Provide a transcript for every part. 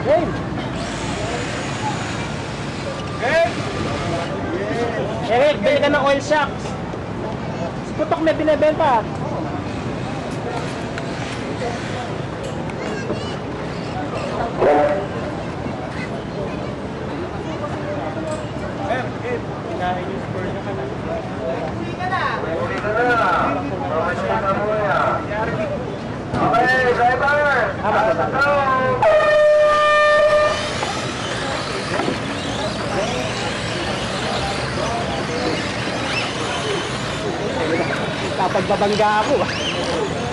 Game! Game! Eric, bili ka ng oil shocks. Si Putok may binibenta. Okay, driver! Kapagbabangga ako.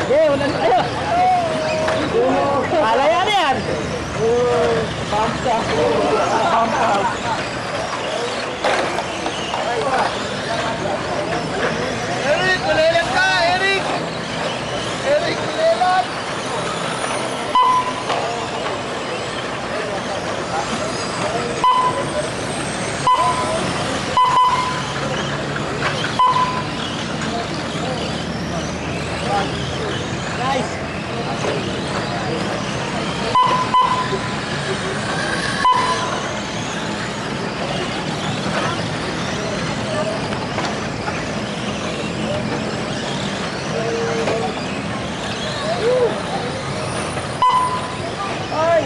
Okay, wala na kayo. Palaya na yan. Pump up. Pump up. Eric, kulilan ka! Eric! Eric, kulilan! Nice. Ay.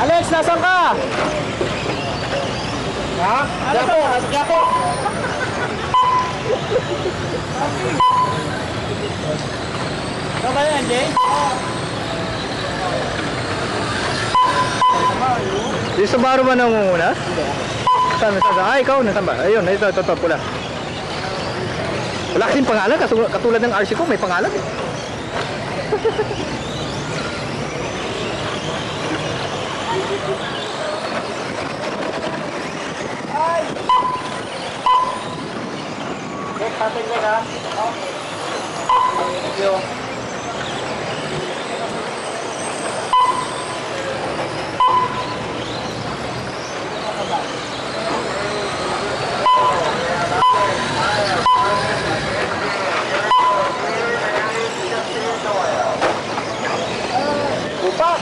Alex, nasan ka? Ha? Japo, Japo. Ito ba yan, Jay? Yung Subaru ba nangunguna? Saan? Ah, ikaw, nasan ba? Ayun, ito, pula. Wala kasing pangalan, katulad ng RC ko, may pangalan eh. Ay! Check, patin check ha? Thank you. Upak!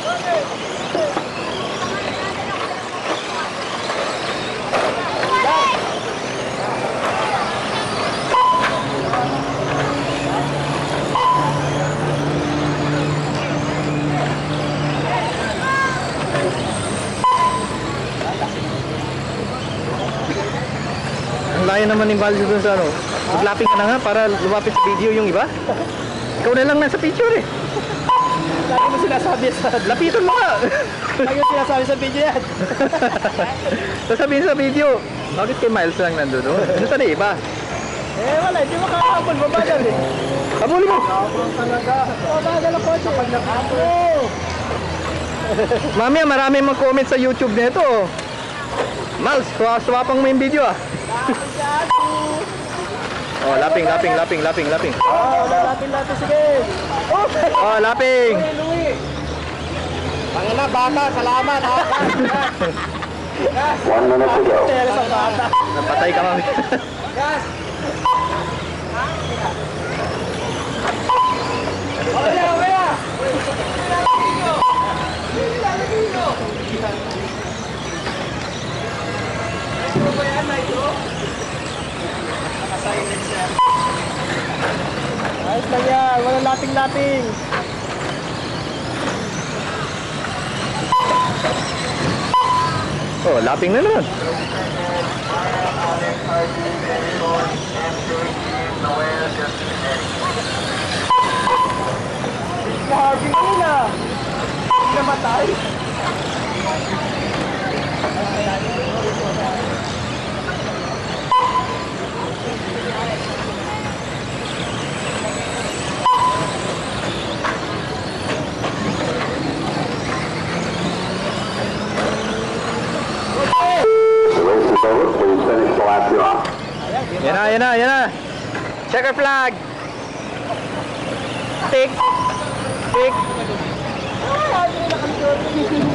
Ang layo naman ng value dun sa ano. Maglaping ka na nga para lumapit sa video yung iba. Ikaw na lang nasa picture eh. Lagi mo sinasabi sa... Lapitan mo nga. Lagi mo sinasabi sa video yan. Sasabihin sa video, bakit kay Miles lang nandun? No? Ano sa na iba? Eh wala, hindi makakapon. Babagal eh. Habulin mo! Nakapon talaga. Babagal ang kotse. Pag nakapon. Mamaya marami mag-comment sa YouTube nito. Miles, swapang mo yung video ah. Oh, laping. Oh, lalapin. Sige. Oh, laping. Louie. Pangina, bata. Salamat. Gas. 1 minute to go. Tera sa bata. Napatay ka mami. Gas. Oya. Ayos lang yan, walang lating-lating. Oh, laping na naman. Harvey yun ah. Hindi namatay. The race is over. Please finish the lap you're on. Yan na, yan na, yan na. Checker flag. Tick. Tick. Ay, Harvey na